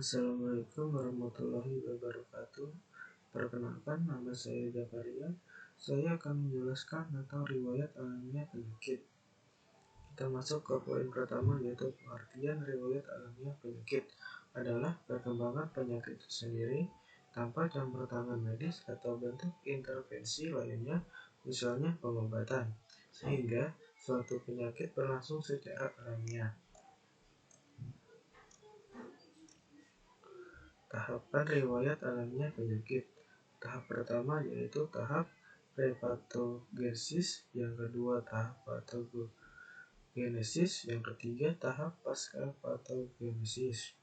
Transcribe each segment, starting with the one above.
Assalamualaikum warahmatullahi wabarakatuh. Perkenalkan, nama saya Zakaria. Saya akan menjelaskan tentang riwayat alamiah penyakit. Kita masuk ke poin pertama, yaitu pengertian riwayat alamiah penyakit adalah perkembangan penyakit itu sendiri tanpa campur tangan medis atau bentuk intervensi lainnya, misalnya pengobatan, sehingga suatu penyakit berlangsung secara alamiah. Tahapan riwayat alamiah penyakit. Tahap pertama yaitu tahap prepatogenesis, yang kedua tahap patogenesis, yang ketiga tahap pasca-patogenesis.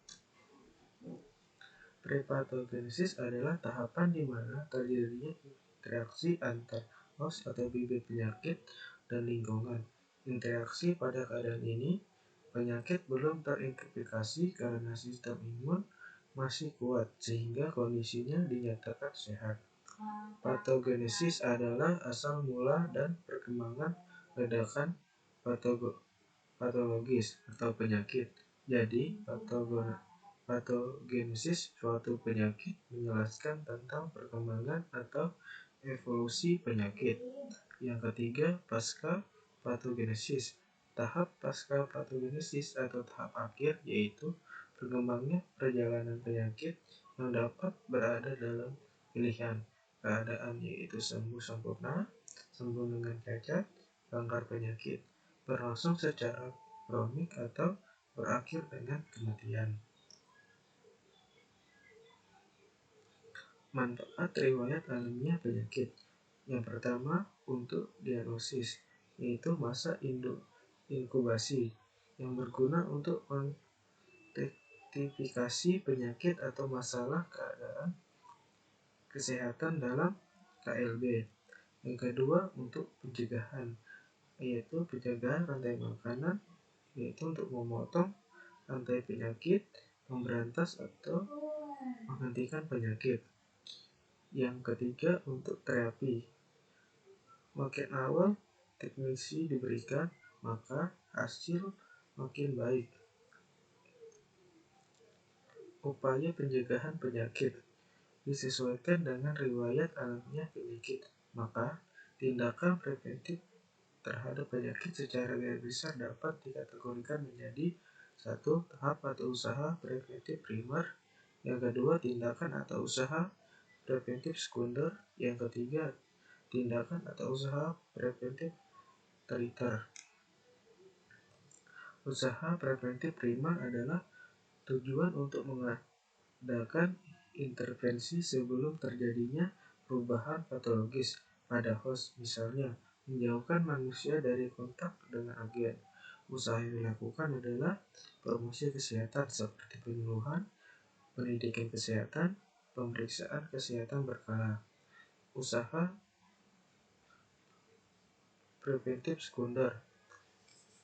Prepatogenesis adalah tahapan di mana terjadinya interaksi antar host atau bibit penyakit dan lingkungan. Interaksi pada keadaan ini, penyakit belum terinfeksi karena sistem imun masih kuat sehingga kondisinya dinyatakan sehat. Patogenesis adalah asal mula dan perkembangan ledakan patologis atau penyakit. Jadi, patogenesis suatu penyakit menjelaskan tentang perkembangan atau evolusi penyakit. Yang ketiga, pasca patogenesis. Tahap pasca patogenesis atau tahap akhir yaitu berkembangnya perjalanan penyakit yang dapat berada dalam pilihan keadaan, yaitu sembuh sempurna, sembuh dengan cacat, bangkar penyakit, berlangsung secara kronik atau berakhir dengan kematian. Manfaat riwayat alamiah penyakit. Yang pertama, untuk diagnosis, yaitu masa inkubasi yang berguna untuk mengidentifikasi penyakit atau masalah keadaan kesehatan dalam KLB. Yang kedua, untuk pencegahan, yaitu pencegahan rantai makanan, yaitu untuk memotong rantai penyakit, memberantas atau menghentikan penyakit. Yang ketiga, untuk terapi. Makin awal teknisi diberikan, maka hasil makin baik. Upaya pencegahan penyakit disesuaikan dengan riwayat alamiah penyakit, maka tindakan preventif terhadap penyakit secara garis besar dapat dikategorikan menjadi 1. Tahap atau usaha preventif primer, yang kedua tindakan atau usaha preventif sekunder, yang ketiga tindakan atau usaha preventif teriter. Usaha preventif primer adalah tujuan untuk mengadakan intervensi sebelum terjadinya perubahan patologis pada host, misalnya menjauhkan manusia dari kontak dengan agen. Usaha yang dilakukan adalah promosi kesehatan seperti penyuluhan, pendidikan kesehatan, pemeriksaan kesehatan berkala. Usaha preventif sekunder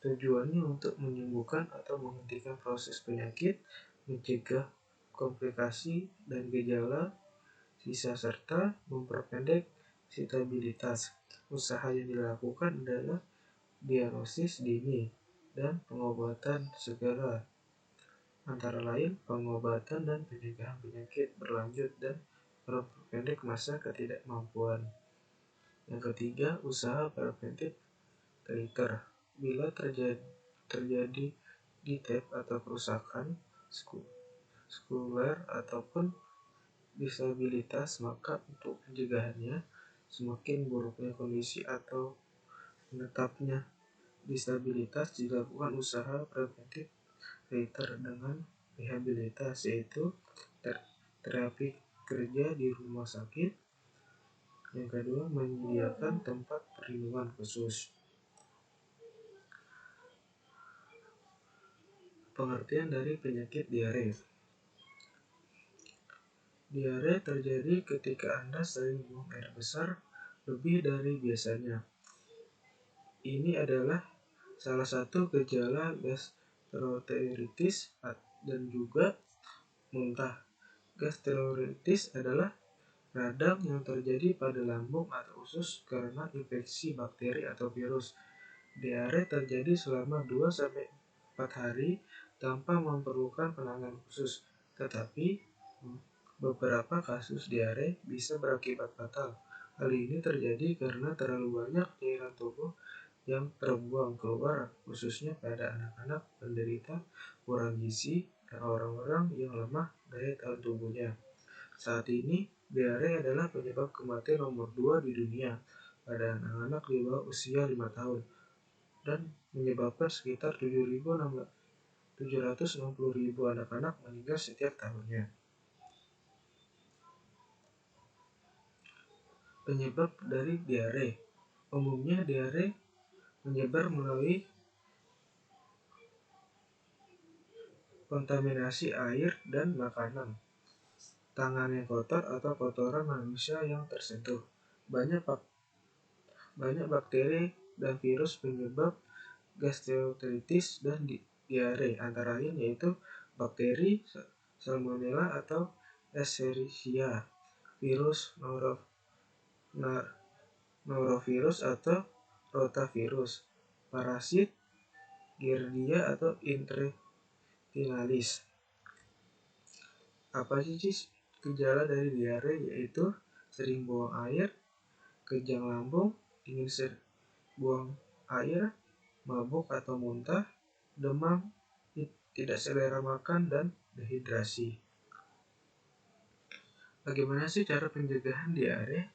tujuannya untuk menyembuhkan atau menghentikan proses penyakit, mencegah komplikasi dan gejala sisa serta memperpendek stabilitas. Usaha yang dilakukan adalah diagnosis dini dan pengobatan segera, antara lain pengobatan dan pencegahan penyakit berlanjut dan memperpendek masa ketidakmampuan. Yang ketiga, usaha preventif teriter. Bila terjadi defek atau kerusakan vaskuler ataupun disabilitas, maka untuk pencegahannya, semakin buruknya kondisi atau menetapnya disabilitas, dilakukan usaha preventif teriter dengan rehabilitas, yaitu terapi kerja di rumah sakit. Yang kedua, menyediakan tempat perlindungan khusus. Pengertian dari penyakit diare. Diare terjadi ketika Anda sering buang air besar lebih dari biasanya. Ini adalah salah satu gejala gastroenteritis dan juga muntah. Gastroenteritis adalah radang yang terjadi pada lambung atau usus karena infeksi bakteri atau virus. Diare terjadi selama 2-4 hari tanpa memerlukan penanganan khusus. Tetapi beberapa kasus diare bisa berakibat fatal. Hal ini terjadi karena terlalu banyak cairan tubuh yang terbuang keluar, khususnya pada anak-anak penderita kurang gizi dan orang-orang yang lemah daya tahan tubuhnya. Saat ini, diare adalah penyebab kematian nomor 2 di dunia pada anak-anak di bawah usia 5 tahun dan menyebabkan sekitar 760.000 anak-anak meninggal setiap tahunnya. Penyebab dari diare. Umumnya diare menyebar melalui kontaminasi air dan makanan, tangan yang kotor atau kotoran manusia yang tersentuh. Banyak bakteri dan virus penyebab gastroenteritis dan diare, antara lain yaitu bakteri Salmonella atau Escherichia, virus norovirus atau rotavirus, parasit Giardia atau intestinalis. Apa sih gejala dari diare? Yaitu sering buang air, kejang lambung, ingin buang air, mabuk atau muntah, demam, tidak selera makan, dan dehidrasi. Bagaimana sih cara pencegahan diare?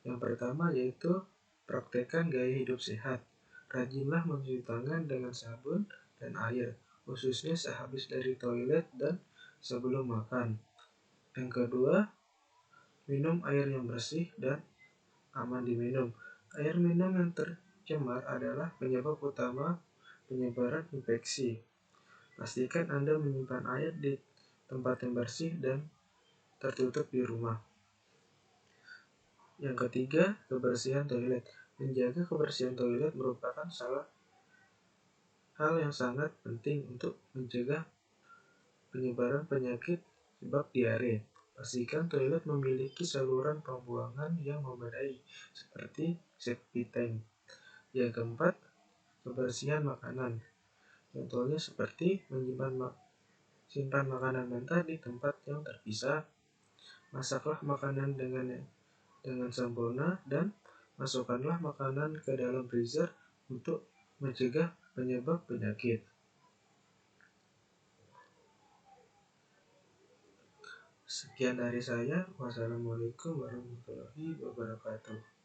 Yang pertama yaitu praktekkan gaya hidup sehat. Rajinlah mencuci tangan dengan sabun dan air, khususnya sehabis dari toilet dan sebelum makan. Yang kedua, minum air yang bersih dan aman diminum. Air minum yang tercemar adalah penyebab utama penyebaran infeksi. Pastikan Anda menyimpan air di tempat yang bersih dan tertutup di rumah. Yang ketiga, kebersihan toilet. Menjaga kebersihan toilet merupakan hal yang sangat penting untuk mencegah penyebaran penyakit sebab diare. Pastikan toilet memiliki saluran pembuangan yang memadai, seperti septic tank. Yang keempat, kebersihan makanan. Contohnya seperti simpan makanan mentah di tempat yang terpisah, masaklah makanan dengan sempurna, dan masukkanlah makanan ke dalam freezer untuk mencegah penyebab penyakit. Sekian dari saya. Wassalamualaikum warahmatullahi wabarakatuh.